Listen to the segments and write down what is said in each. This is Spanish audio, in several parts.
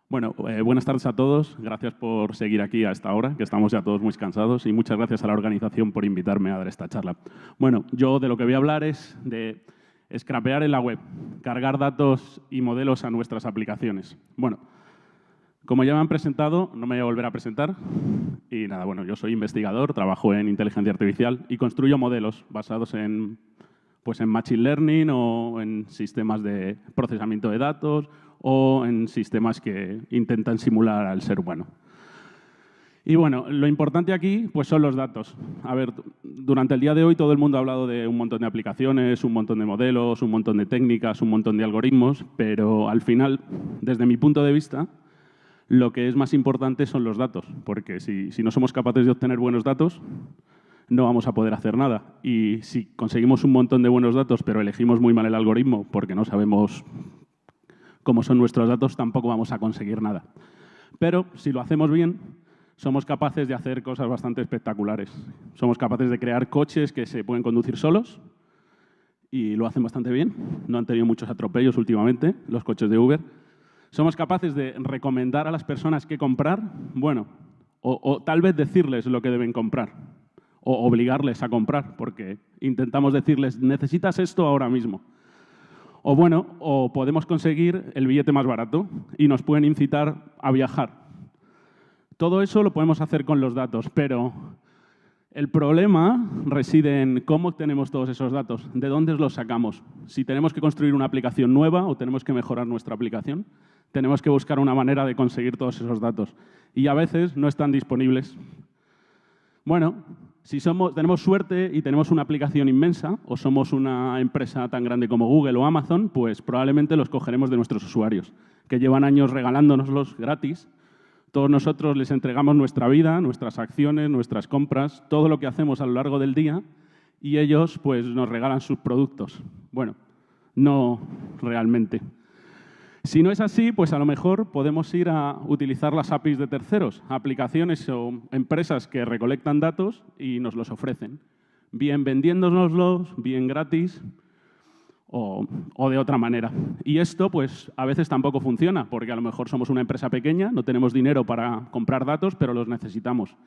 Bueno, buenas tardes a todos. Gracias por seguir aquí a esta hora, que estamos ya todos muy cansados, y muchas gracias a la organización por invitarme a dar esta charla. Bueno, yo de lo que voy a hablar es de scrapear en la web, cargar datos y modelos a nuestras aplicaciones. Bueno, como ya me han presentado, no me voy a volver a presentar. Y nada, bueno, yo soy investigador, trabajo en inteligencia artificial y construyo modelos basados en Machine Learning o en sistemas de procesamiento de datos o en sistemas que intentan simular al ser humano. Y bueno, lo importante aquí pues son los datos. A ver, durante el día de hoy todo el mundo ha hablado de un montón de aplicaciones, un montón de modelos, un montón de técnicas, un montón de algoritmos, pero al final, desde mi punto de vista, lo que es más importante son los datos, porque si no somos capaces de obtener buenos datos, no vamos a poder hacer nada. Y si conseguimos un montón de buenos datos, pero elegimos muy mal el algoritmo porque no sabemos cómo son nuestros datos, tampoco vamos a conseguir nada. Pero si lo hacemos bien, somos capaces de hacer cosas bastante espectaculares. Somos capaces de crear coches que se pueden conducir solos y lo hacen bastante bien. No han tenido muchos atropellos últimamente, los coches de Uber. Somos capaces de recomendar a las personas qué comprar, bueno, o tal vez decirles lo que deben comprar, o obligarles a comprar, porque intentamos decirles, necesitas esto ahora mismo. O bueno, o podemos conseguir el billete más barato y nos pueden incitar a viajar. Todo eso lo podemos hacer con los datos, pero el problema reside en cómo obtenemos todos esos datos, de dónde los sacamos. Si tenemos que construir una aplicación nueva o tenemos que mejorar nuestra aplicación, tenemos que buscar una manera de conseguir todos esos datos. Y a veces no están disponibles. Bueno, si tenemos suerte y tenemos una aplicación inmensa o somos una empresa tan grande como Google o Amazon, pues probablemente los cogeremos de nuestros usuarios, que llevan años regalándonoslos gratis. Todos nosotros les entregamos nuestra vida, nuestras acciones, nuestras compras, todo lo que hacemos a lo largo del día, y ellos pues, nos regalan sus productos. Bueno, no realmente. Si no es así, pues a lo mejor podemos ir a utilizar las APIs de terceros, aplicaciones o empresas que recolectan datos y nos los ofrecen, bien vendiéndonoslos, bien gratis o de otra manera. Y esto pues a veces tampoco funciona, porque a lo mejor somos una empresa pequeña, no tenemos dinero para comprar datos, pero los necesitamos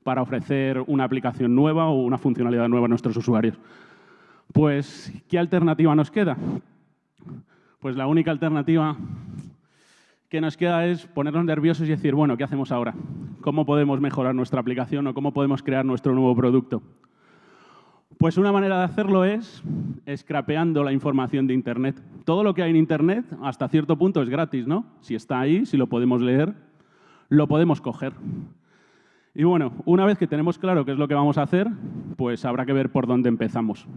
para ofrecer una aplicación nueva o una funcionalidad nueva a nuestros usuarios. Pues, ¿qué alternativa nos queda? Pues la única alternativa que nos queda es ponernos nerviosos y decir, bueno, ¿qué hacemos ahora? ¿Cómo podemos mejorar nuestra aplicación o cómo podemos crear nuestro nuevo producto? Pues una manera de hacerlo es scrapeando la información de Internet. Todo lo que hay en Internet, hasta cierto punto, es gratis, ¿no? Si está ahí, si lo podemos leer, lo podemos coger. Y bueno, una vez que tenemos claro qué es lo que vamos a hacer, pues habrá que ver por dónde empezamos.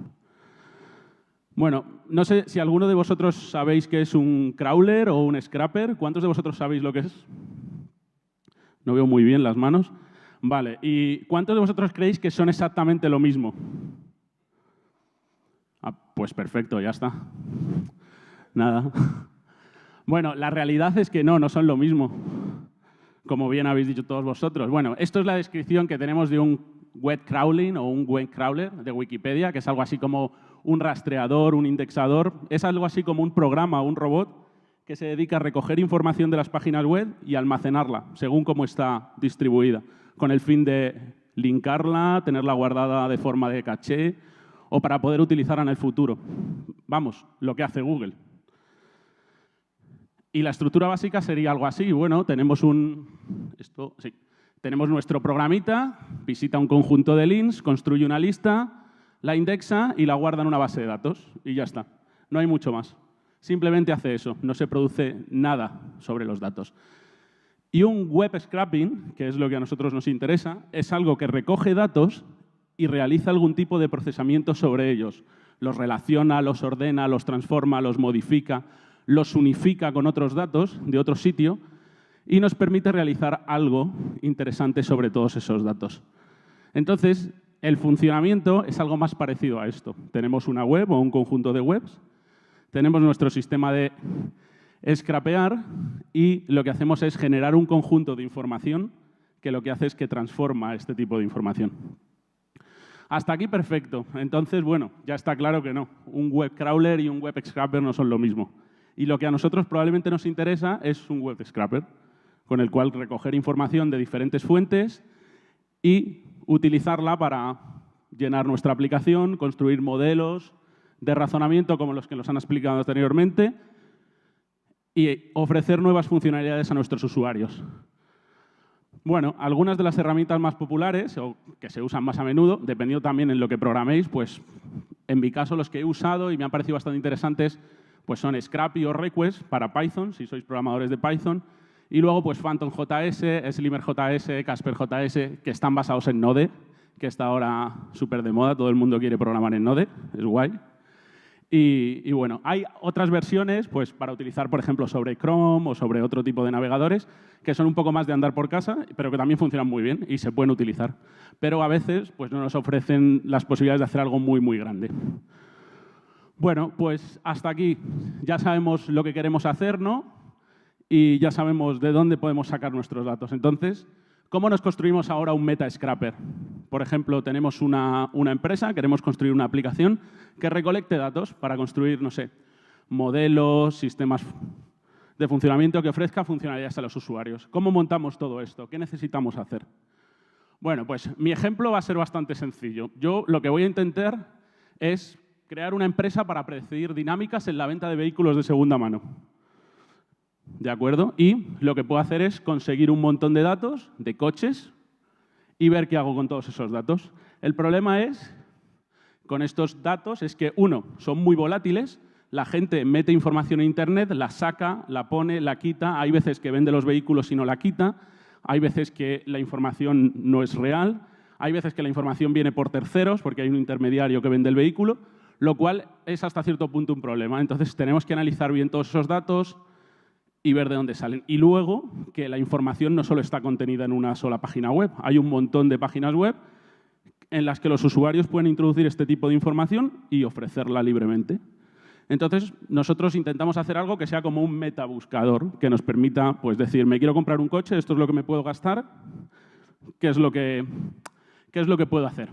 Bueno, no sé si alguno de vosotros sabéis qué es un crawler o un scraper. ¿Cuántos de vosotros sabéis lo que es? No veo muy bien las manos. Vale, ¿y cuántos de vosotros creéis que son exactamente lo mismo? Ah, pues perfecto, ya está. Nada. Bueno, la realidad es que no son lo mismo, como bien habéis dicho todos vosotros. Bueno, esto es la descripción que tenemos de un web crawling o un web crawler de Wikipedia, que es algo así como un rastreador, un indexador. Es algo así como un programa o un robot que se dedica a recoger información de las páginas web y almacenarla, según cómo está distribuida, con el fin de linkarla, tenerla guardada de forma de caché o para poder utilizarla en el futuro. Vamos, lo que hace Google. Y la estructura básica sería algo así. Bueno, tenemos tenemos nuestro programita, visita un conjunto de links, construye una lista, la indexa y la guarda en una base de datos. Y ya está. No hay mucho más. Simplemente hace eso. No se produce nada sobre los datos. Y un web scraping, que es lo que a nosotros nos interesa, es algo que recoge datos y realiza algún tipo de procesamiento sobre ellos. Los relaciona, los ordena, los transforma, los modifica, los unifica con otros datos de otro sitio y nos permite realizar algo interesante sobre todos esos datos. Entonces, el funcionamiento es algo más parecido a esto. Tenemos una web o un conjunto de webs, tenemos nuestro sistema de scrapear y lo que hacemos es generar un conjunto de información que lo que hace es que transforma este tipo de información. Hasta aquí perfecto. Entonces, bueno, ya está claro que no. Un web crawler y un web scraper no son lo mismo. Y lo que a nosotros probablemente nos interesa es un web scraper. con el cual recoger información de diferentes fuentes y utilizarla para llenar nuestra aplicación, construir modelos de razonamiento como los que nos han explicado anteriormente y ofrecer nuevas funcionalidades a nuestros usuarios. Bueno, algunas de las herramientas más populares o que se usan más a menudo, dependiendo también en lo que programéis, pues en mi caso los que he usado y me han parecido bastante interesantes pues son Scrappy o Request para Python, si sois programadores de Python, y luego pues PhantomJS, SlimerJS, CasperJS, que están basados en Node, que está ahora súper de moda, todo el mundo quiere programar en Node, es guay. Y bueno, hay otras versiones pues, para utilizar, por ejemplo, sobre Chrome o sobre otro tipo de navegadores que son un poco más de andar por casa, pero que también funcionan muy bien y se pueden utilizar. Pero a veces pues, no nos ofrecen las posibilidades de hacer algo muy, muy grande. Bueno, pues hasta aquí ya sabemos lo que queremos hacer, ¿no? Y ya sabemos de dónde podemos sacar nuestros datos. Entonces, ¿cómo nos construimos ahora un Metascraper? Por ejemplo, tenemos una empresa, queremos construir una aplicación que recolecte datos para construir, no sé, modelos, sistemas de funcionamiento que ofrezca funcionalidades a los usuarios. ¿Cómo montamos todo esto? ¿Qué necesitamos hacer? Bueno, pues mi ejemplo va a ser bastante sencillo. Yo lo que voy a intentar es crear una empresa para predecir dinámicas en la venta de vehículos de segunda mano. ¿De acuerdo? Y lo que puedo hacer es conseguir un montón de datos de coches y ver qué hago con todos esos datos. El problema con estos datos es que, uno, son muy volátiles, la gente mete información en Internet, la saca, la pone, la quita, hay veces que vende los vehículos y no la quita, hay veces que la información no es real, hay veces que la información viene por terceros porque hay un intermediario que vende el vehículo, lo cual es hasta cierto punto un problema. Entonces tenemos que analizar bien todos esos datos y ver de dónde salen. Y luego, que la información no solo está contenida en una sola página web. Hay un montón de páginas web en las que los usuarios pueden introducir este tipo de información y ofrecerla libremente. Entonces, nosotros intentamos hacer algo que sea como un metabuscador, que nos permita pues, decir, me quiero comprar un coche, esto es lo que me puedo gastar, ¿qué es lo que puedo hacer?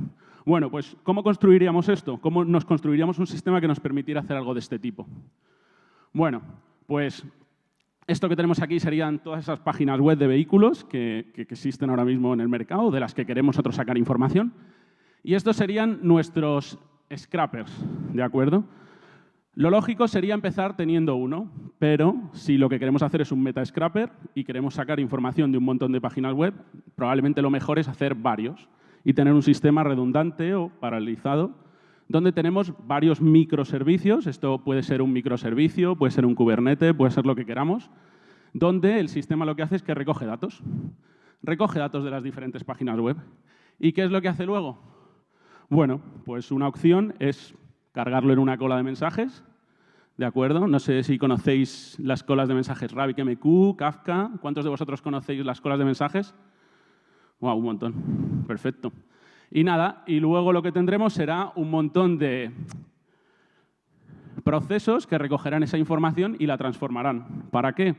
Bueno, pues, ¿cómo construiríamos esto? ¿Cómo nos construiríamos un sistema que nos permitiera hacer algo de este tipo? Bueno, pues esto que tenemos aquí serían todas esas páginas web de vehículos que existen ahora mismo en el mercado, de las que queremos nosotros sacar información. Y estos serían nuestros scrappers, ¿de acuerdo? Lo lógico sería empezar teniendo uno, pero si lo que queremos hacer es un metascraper y queremos sacar información de un montón de páginas web, probablemente lo mejor es hacer varios y tener un sistema redundante o paralelizado donde tenemos varios microservicios. Esto puede ser un microservicio, puede ser un Kubernetes, puede ser lo que queramos, donde el sistema lo que hace es que recoge datos. Recoge datos de las diferentes páginas web. ¿Y qué es lo que hace luego? Bueno, pues una opción es cargarlo en una cola de mensajes, ¿de acuerdo? No sé si conocéis las colas de mensajes RabbitMQ, Kafka. ¿Cuántos de vosotros conocéis las colas de mensajes? ¡Wow! Un montón. Perfecto. Y nada, y luego lo que tendremos será un montón de procesos que recogerán esa información y la transformarán. ¿Para qué?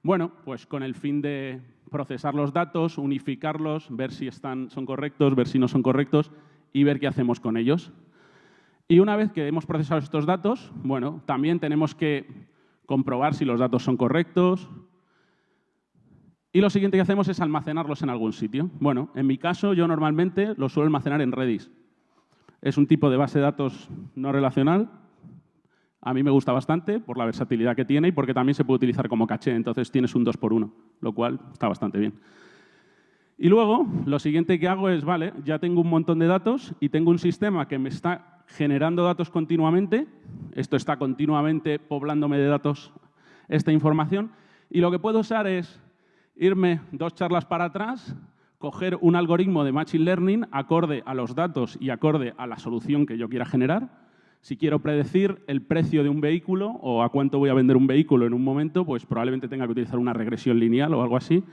Bueno, pues con el fin de procesar los datos, unificarlos, ver si son correctos, ver si no son correctos y ver qué hacemos con ellos. Y una vez que hemos procesado estos datos, bueno, también tenemos que comprobar si los datos son correctos. Y lo siguiente que hacemos es almacenarlos en algún sitio. Bueno, en mi caso, yo normalmente los suelo almacenar en Redis. Es un tipo de base de datos no relacional. A mí me gusta bastante por la versatilidad que tiene y porque también se puede utilizar como caché. Entonces tienes un 2x1, lo cual está bastante bien. Y luego, lo siguiente que hago es, vale, ya tengo un montón de datos y tengo un sistema que me está generando datos continuamente. Esto está continuamente poblándome de datos esta información. Y lo que puedo usar es irme 2 charlas para atrás, coger un algoritmo de Machine Learning acorde a los datos y acorde a la solución que yo quiera generar. Si quiero predecir el precio de un vehículo o a cuánto voy a vender un vehículo en un momento, pues probablemente tenga que utilizar una regresión lineal o algo así.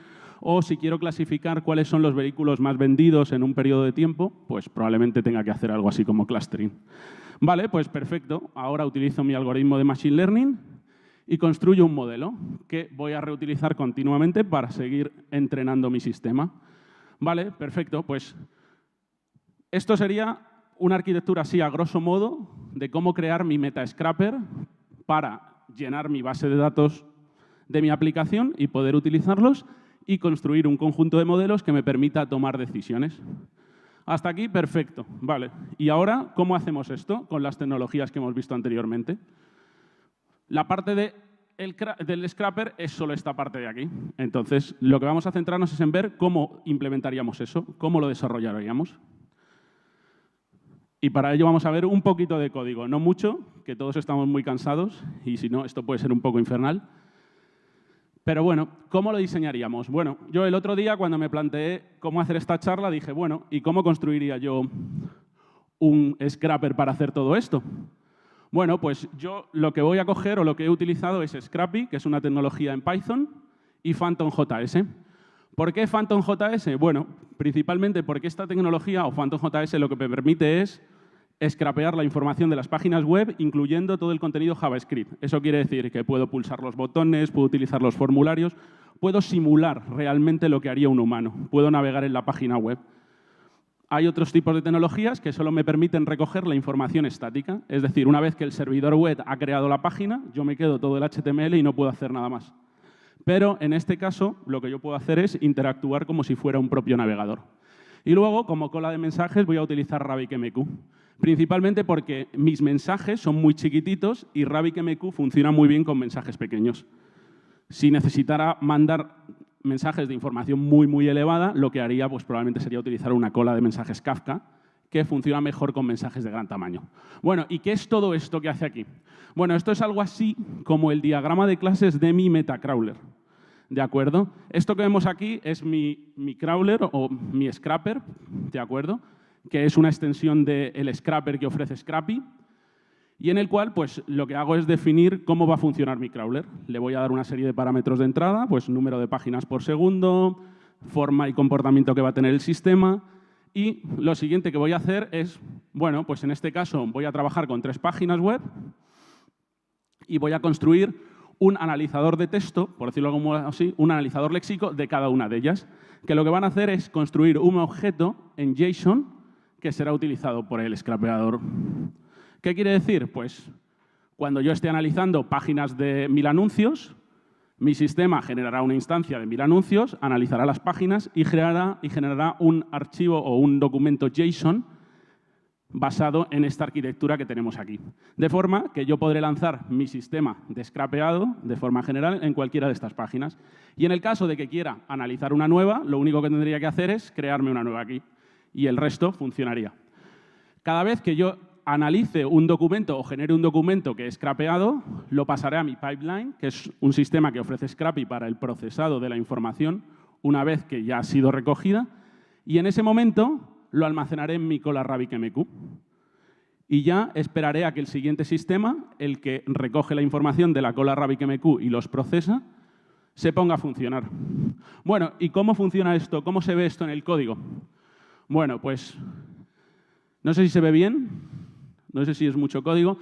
O si quiero clasificar cuáles son los vehículos más vendidos en un periodo de tiempo, pues probablemente tenga que hacer algo así como clustering. Vale, pues perfecto. Ahora utilizo mi algoritmo de Machine Learning y construyo un modelo que voy a reutilizar continuamente para seguir entrenando mi sistema. Vale, perfecto. Pues esto sería una arquitectura así, a grosso modo, de cómo crear mi Metascraper para llenar mi base de datos de mi aplicación y poder utilizarlos y construir un conjunto de modelos que me permita tomar decisiones. Hasta aquí, perfecto. Vale. Y ahora, ¿cómo hacemos esto con las tecnologías que hemos visto anteriormente? La parte del scrapper es solo esta parte de aquí. Entonces, lo que vamos a centrarnos es en ver cómo implementaríamos eso, cómo lo desarrollaríamos. Y para ello vamos a ver un poquito de código, no mucho, que todos estamos muy cansados y si no, esto puede ser un poco infernal. Pero bueno, ¿cómo lo diseñaríamos? Bueno, yo el otro día cuando me planteé cómo hacer esta charla dije, bueno, ¿y cómo construiría yo un scrapper para hacer todo esto? Bueno, pues yo lo que voy a coger o lo que he utilizado es Scrappy, que es una tecnología en Python, y PhantomJS. ¿Por qué PhantomJS? Bueno, principalmente porque esta tecnología o PhantomJS lo que me permite es scrapear la información de las páginas web, incluyendo todo el contenido JavaScript. Eso quiere decir que puedo pulsar los botones, puedo utilizar los formularios, puedo simular realmente lo que haría un humano, puedo navegar en la página web. Hay otros tipos de tecnologías que solo me permiten recoger la información estática, es decir, una vez que el servidor web ha creado la página, yo me quedo todo el HTML y no puedo hacer nada más. Pero en este caso, lo que yo puedo hacer es interactuar como si fuera un propio navegador. Y luego, como cola de mensajes, voy a utilizar RabbitMQ. Principalmente porque mis mensajes son muy chiquititos y RabbitMQ funciona muy bien con mensajes pequeños. Si necesitara mandar mensajes de información muy elevada, lo que haría pues, probablemente sería utilizar una cola de mensajes Kafka, que funciona mejor con mensajes de gran tamaño. Bueno, ¿y qué es todo esto que hace aquí? Bueno, esto es algo así como el diagrama de clases de mi Metacrawler. ¿De acuerdo? Esto que vemos aquí es mi crawler o mi scrapper, ¿de acuerdo? Que es una extensión del scrapper que ofrece Scrappy y en el cual pues, lo que hago es definir cómo va a funcionar mi crawler. Le voy a dar una serie de parámetros de entrada, pues número de páginas por segundo, forma y comportamiento que va a tener el sistema y lo siguiente que voy a hacer es, bueno, pues en este caso voy a trabajar con 3 páginas web y voy a construir un analizador de texto, por decirlo como así, un analizador léxico de cada una de ellas, que lo que van a hacer es construir un objeto en JSON que será utilizado por el scrapeador. ¿Qué quiere decir? Pues cuando yo esté analizando páginas de 1000 anuncios, mi sistema generará una instancia de 1000 anuncios, analizará las páginas y generará un archivo o un documento JSON basado en esta arquitectura que tenemos aquí. De forma que yo podré lanzar mi sistema de scrapeado de forma general en cualquiera de estas páginas. Y en el caso de que quiera analizar una nueva, lo único que tendría que hacer es crearme una nueva aquí. Y el resto funcionaría. Cada vez que yo analice un documento o genere un documento que es scrapeado, lo pasaré a mi pipeline, que es un sistema que ofrece Scrappy para el procesado de la información una vez que ya ha sido recogida. Y en ese momento lo almacenaré en mi cola RabbitMQ. Y ya esperaré a que el siguiente sistema, el que recoge la información de la cola RabbitMQ y los procesa, se ponga a funcionar. Bueno, ¿y cómo funciona esto? ¿Cómo se ve esto en el código? Bueno, pues no sé si se ve bien, no sé si es mucho código.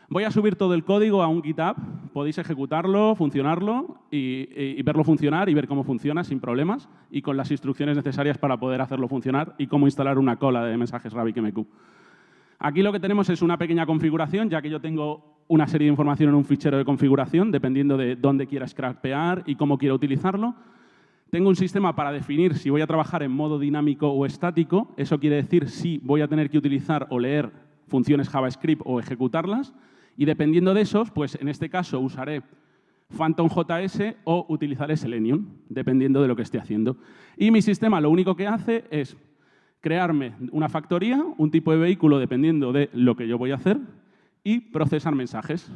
Voy a subir todo el código a un GitHub, podéis ejecutarlo, funcionarlo y verlo funcionar y ver cómo funciona sin problemas y con las instrucciones necesarias para poder hacerlo funcionar y cómo instalar una cola de mensajes RabbitMQ. Aquí lo que tenemos es una pequeña configuración, ya que yo tengo una serie de información en un fichero de configuración, dependiendo de dónde quiera scrapear y cómo quiera utilizarlo. Tengo un sistema para definir si voy a trabajar en modo dinámico o estático. Eso quiere decir si voy a tener que utilizar o leer funciones JavaScript o ejecutarlas. Y dependiendo de esos, pues en este caso usaré PhantomJS o utilizaré Selenium, dependiendo de lo que esté haciendo. Y mi sistema lo único que hace es crearme una factoría, un tipo de vehículo dependiendo de lo que yo voy a hacer y procesar mensajes.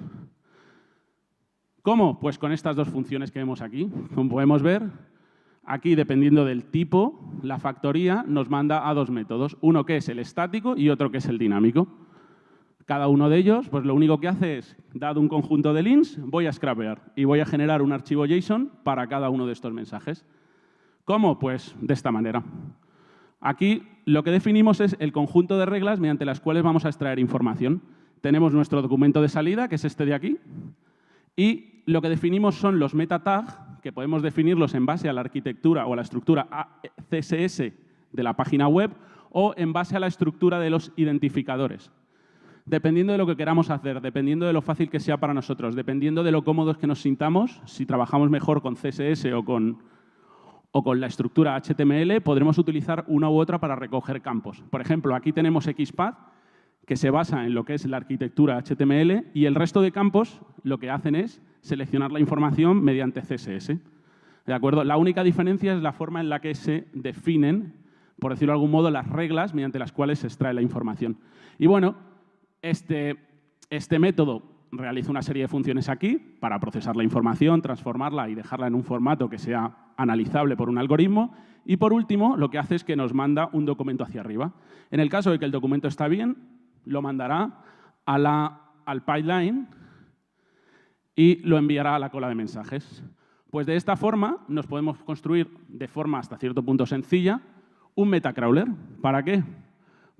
¿Cómo? Pues con estas dos funciones que vemos aquí. Como podemos ver, aquí, dependiendo del tipo, la factoría nos manda a 2 métodos. Uno que es el estático y otro que es el dinámico. Cada uno de ellos, pues lo único que hace es, dado un conjunto de links, voy a scrapear y voy a generar un archivo JSON para cada uno de estos mensajes. ¿Cómo? Pues de esta manera. Aquí lo que definimos es el conjunto de reglas mediante las cuales vamos a extraer información. Tenemos nuestro documento de salida, que es este de aquí, y lo que definimos son los meta tags, que podemos definirlos en base a la arquitectura o a la estructura CSS de la página web o en base a la estructura de los identificadores. Dependiendo de lo que queramos hacer, dependiendo de lo fácil que sea para nosotros, dependiendo de lo cómodos que nos sintamos, si trabajamos mejor con CSS O con la estructura HTML podremos utilizar una u otra para recoger campos. Por ejemplo, aquí tenemos XPath, que se basa en lo que es la arquitectura HTML, y el resto de campos lo que hacen es seleccionar la información mediante CSS. ¿De acuerdo? La única diferencia es la forma en la que se definen, por decirlo de algún modo, las reglas mediante las cuales se extrae la información. Y bueno, este método realiza una serie de funciones aquí para procesar la información, transformarla y dejarla en un formato que sea analizable por un algoritmo. Y por último, lo que hace es que nos manda un documento hacia arriba. En el caso de que el documento está bien, lo mandará al pipeline y lo enviará a la cola de mensajes. Pues de esta forma nos podemos construir de forma hasta cierto punto sencilla un metacrawler. ¿Para qué?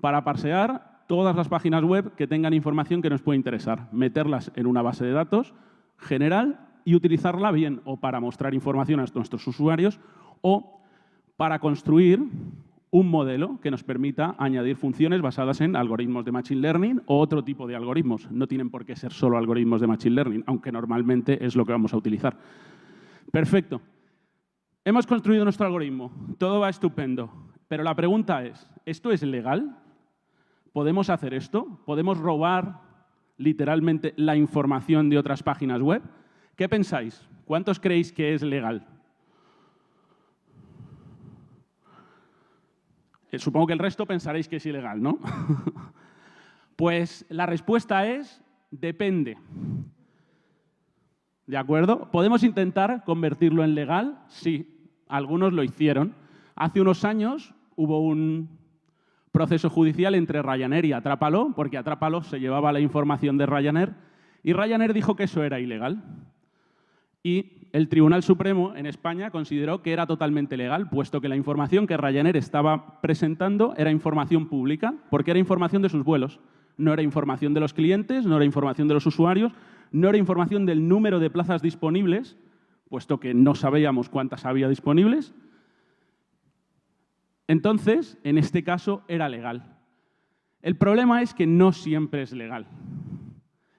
Para parsear todas las páginas web que tengan información que nos puede interesar, meterlas en una base de datos general y utilizarla bien o para mostrar información a nuestros usuarios o para construir un modelo que nos permita añadir funciones basadas en algoritmos de Machine Learning o otro tipo de algoritmos. No tienen por qué ser solo algoritmos de Machine Learning, aunque normalmente es lo que vamos a utilizar. Perfecto. Hemos construido nuestro algoritmo. Todo va estupendo. Pero la pregunta es, ¿esto es legal? ¿Podemos hacer esto? ¿Podemos robar literalmente la información de otras páginas web? ¿Qué pensáis? ¿Cuántos creéis que es legal? Supongo que el resto pensaréis que es ilegal, ¿no? Pues la respuesta es depende. ¿De acuerdo? ¿Podemos intentar convertirlo en legal? Sí, algunos lo hicieron. Hace unos años hubo un proceso judicial entre Ryanair y Atrápalo, porque Atrápalo se llevaba la información de Ryanair y Ryanair dijo que eso era ilegal. Y el Tribunal Supremo en España consideró que era totalmente legal, puesto que la información que Ryanair estaba presentando era información pública, porque era información de sus vuelos. No era información de los clientes, no era información de los usuarios, no era información del número de plazas disponibles, puesto que no sabíamos cuántas había disponibles. Entonces, en este caso, era legal. El problema es que no siempre es legal.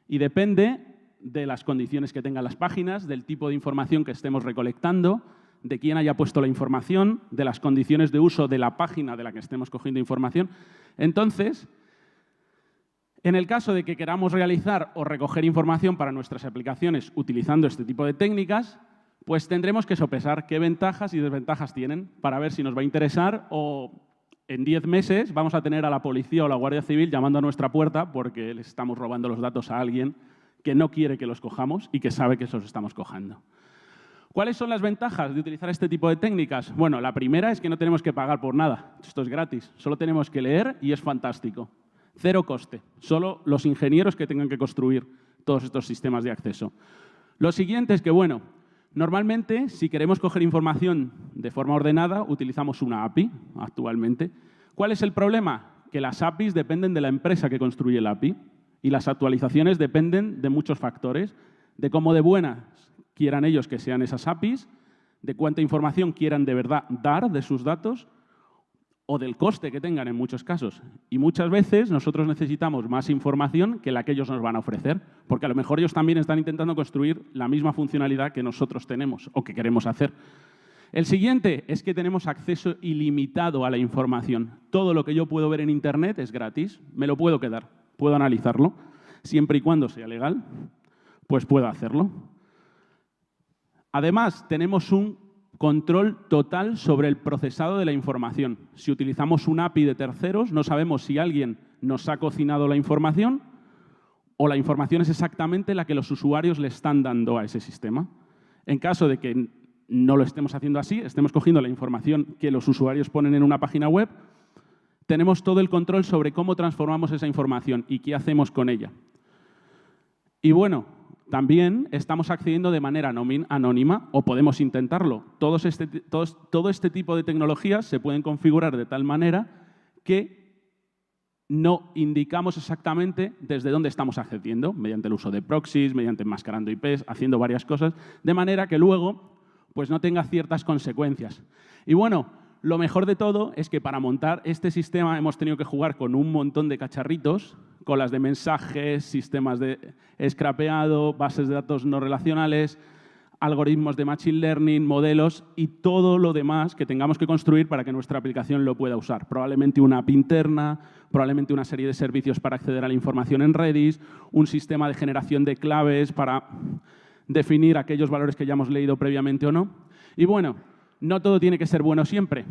Y depende de las condiciones que tengan las páginas, del tipo de información que estemos recolectando, de quién haya puesto la información, de las condiciones de uso de la página de la que estemos cogiendo información. Entonces, en el caso de que queramos realizar o recoger información para nuestras aplicaciones utilizando este tipo de técnicas, pues tendremos que sopesar qué ventajas y desventajas tienen para ver si nos va a interesar o en 10 meses vamos a tener a la policía o la Guardia Civil llamando a nuestra puerta porque les estamos robando los datos a alguien que no quiere que los cojamos y que sabe que los estamos cojando. ¿Cuáles son las ventajas de utilizar este tipo de técnicas? Bueno, la primera es que no tenemos que pagar por nada. Esto es gratis. Solo tenemos que leer y es fantástico. Cero coste. Solo los ingenieros que tengan que construir todos estos sistemas de acceso. Lo siguiente es que, bueno, normalmente, si queremos coger información de forma ordenada, utilizamos una API actualmente. ¿Cuál es el problema? Que las APIs dependen de la empresa que construye la API y las actualizaciones dependen de muchos factores, de cómo de buenas quieran ellos que sean esas APIs, de cuánta información quieran de verdad dar de sus datos o del coste que tengan en muchos casos. Y muchas veces nosotros necesitamos más información que la que ellos nos van a ofrecer, porque a lo mejor ellos también están intentando construir la misma funcionalidad que nosotros tenemos o que queremos hacer. El siguiente es que tenemos acceso ilimitado a la información. Todo lo que yo puedo ver en Internet es gratis, me lo puedo quedar, puedo analizarlo. Siempre y cuando sea legal, pues puedo hacerlo. Además, tenemos un control total sobre el procesado de la información. Si utilizamos una API de terceros, no sabemos si alguien nos ha cocinado la información o la información es exactamente la que los usuarios le están dando a ese sistema. En caso de que no lo estemos haciendo así, estemos cogiendo la información que los usuarios ponen en una página web, tenemos todo el control sobre cómo transformamos esa información y qué hacemos con ella. Y bueno, también estamos accediendo de manera anónima o podemos intentarlo. Todo este tipo de tecnologías se pueden configurar de tal manera que no indicamos exactamente desde dónde estamos accediendo, mediante el uso de proxies, mediante enmascarando IPs, haciendo varias cosas, de manera que luego pues no tenga ciertas consecuencias. Y bueno, lo mejor de todo es que para montar este sistema hemos tenido que jugar con un montón de cacharritos, colas de mensajes, sistemas de scrapeado, bases de datos no relacionales, algoritmos de machine learning, modelos y todo lo demás que tengamos que construir para que nuestra aplicación lo pueda usar. Probablemente una app interna, probablemente una serie de servicios para acceder a la información en Redis, un sistema de generación de claves para definir aquellos valores que ya hemos leído previamente o no. Y bueno, no todo tiene que ser bueno siempre.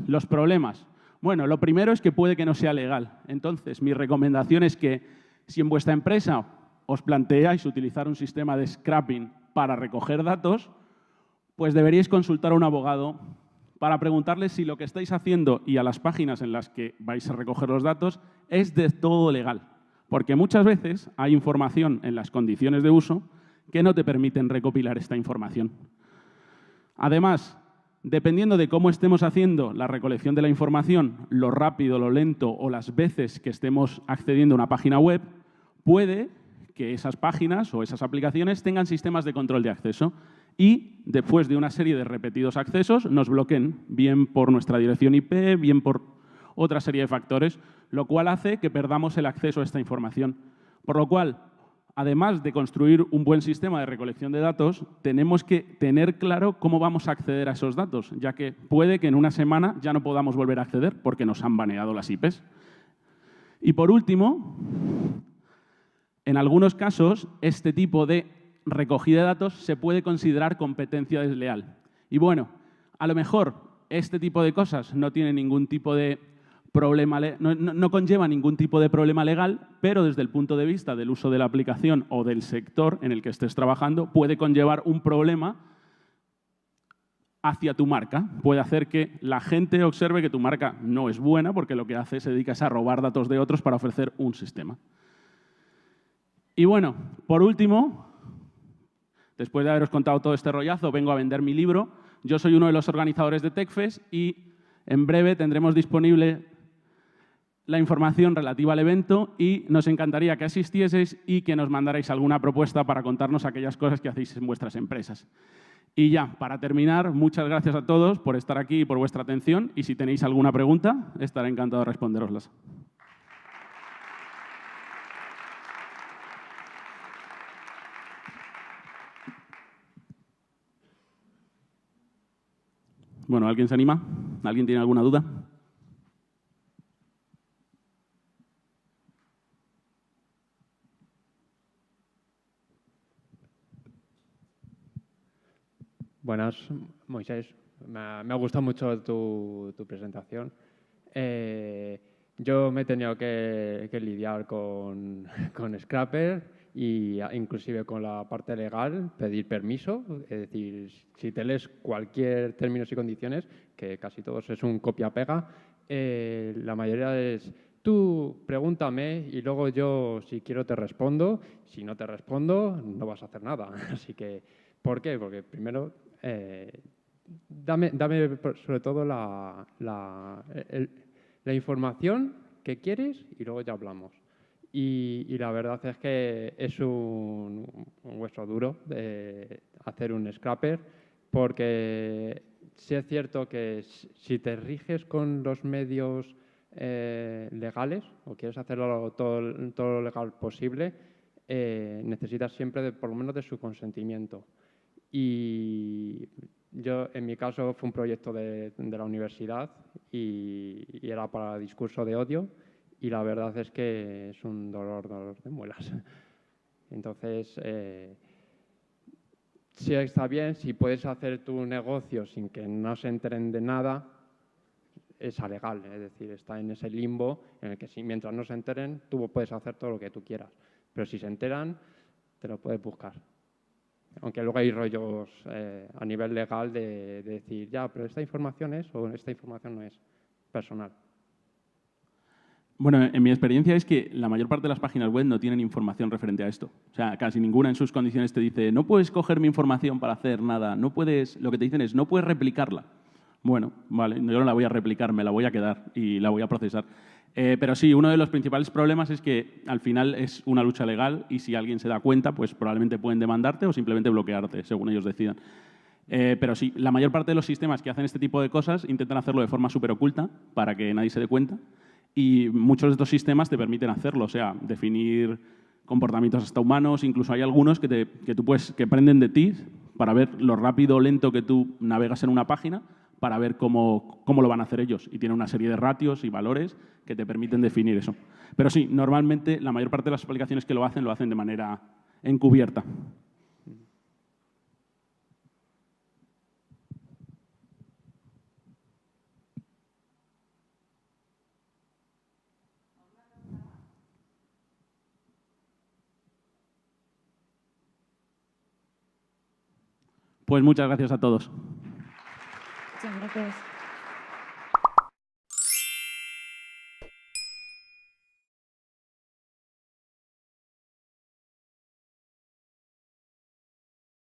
Los problemas. Bueno, lo primero es que puede que no sea legal. Entonces, mi recomendación es que si en vuestra empresa os planteáis utilizar un sistema de scrapping para recoger datos, pues deberíais consultar a un abogado para preguntarle si lo que estáis haciendo y a las páginas en las que vais a recoger los datos es de todo legal. Porque muchas veces hay información en las condiciones de uso que no te permiten recopilar esta información. Además, dependiendo de cómo estemos haciendo la recolección de la información, lo rápido, lo lento o las veces que estemos accediendo a una página web, puede que esas páginas o esas aplicaciones tengan sistemas de control de acceso y, después de una serie de repetidos accesos, nos bloqueen, bien por nuestra dirección IP, bien por otra serie de factores, lo cual hace que perdamos el acceso a esta información. Por lo cual, además de construir un buen sistema de recolección de datos, tenemos que tener claro cómo vamos a acceder a esos datos, ya que puede que en una semana ya no podamos volver a acceder porque nos han baneado las IPs. Y por último, en algunos casos, este tipo de recogida de datos se puede considerar competencia desleal. Y bueno, a lo mejor este tipo de cosas no tiene ningún tipo de problema, no conlleva ningún tipo de problema legal, pero desde el punto de vista del uso de la aplicación o del sector en el que estés trabajando, puede conllevar un problema hacia tu marca. Puede hacer que la gente observe que tu marca no es buena porque lo que hace se dedica a robar datos de otros para ofrecer un sistema. Y bueno, por último, después de haberos contado todo este rollazo, vengo a vender mi libro. Yo soy uno de los organizadores de TechFest y en breve tendremos disponible la información relativa al evento y nos encantaría que asistieseis y que nos mandarais alguna propuesta para contarnos aquellas cosas que hacéis en vuestras empresas. Y ya, para terminar, muchas gracias a todos por estar aquí y por vuestra atención y si tenéis alguna pregunta, estaré encantado de responderoslas. Bueno, ¿alguien se anima? ¿Alguien tiene alguna duda? Buenas, Moisés. Me ha gustado mucho tu presentación. Yo me he tenido que lidiar con Scrapper e inclusive con la parte legal, pedir permiso. Es decir, si te lees cualquier términos y condiciones, que casi todos es un copia-pega, la mayoría es tú pregúntame y luego yo, si quiero, te respondo. Si no te respondo, no vas a hacer nada. Así que, ¿por qué? Porque primero, dame sobre todo la información que quieres y luego ya hablamos. Y la verdad es que es un hueso duro hacer un scrapper porque sí es cierto que si te riges con los medios legales o quieres hacerlo todo lo legal posible, necesitas siempre por lo menos de su consentimiento. Y yo, en mi caso, fue un proyecto de la universidad y era para discurso de odio y la verdad es que es un dolor de muelas. Entonces, sí está bien, si puedes hacer tu negocio sin que no se enteren de nada, es alegal, es decir, está en ese limbo en el que mientras no se enteren, tú puedes hacer todo lo que tú quieras. Pero si se enteran, te lo puedes buscar. Aunque luego hay rollos a nivel legal de decir, ya, pero esta información es o esta información no es personal. Bueno, en mi experiencia es que la mayor parte de las páginas web no tienen información referente a esto. O sea, casi ninguna en sus condiciones te dice, no puedes coger mi información para hacer nada, no puedes, lo que te dicen es, no puedes replicarla. Bueno, vale, yo no la voy a replicar, me la voy a quedar y la voy a procesar. Pero sí, uno de los principales problemas es que al final es una lucha legal y si alguien se da cuenta, pues probablemente pueden demandarte o simplemente bloquearte, según ellos decidan. Pero sí, la mayor parte de los sistemas que hacen este tipo de cosas intentan hacerlo de forma súper oculta para que nadie se dé cuenta y muchos de estos sistemas te permiten hacerlo, o sea, definir comportamientos hasta humanos, incluso hay algunos que prenden de ti para ver lo rápido o lento que tú navegas en una página, para ver cómo lo van a hacer ellos. Y tiene una serie de ratios y valores que te permiten definir eso. Pero sí, normalmente la mayor parte de las aplicaciones que lo hacen de manera encubierta. Pues muchas gracias a todos. Muchas gracias.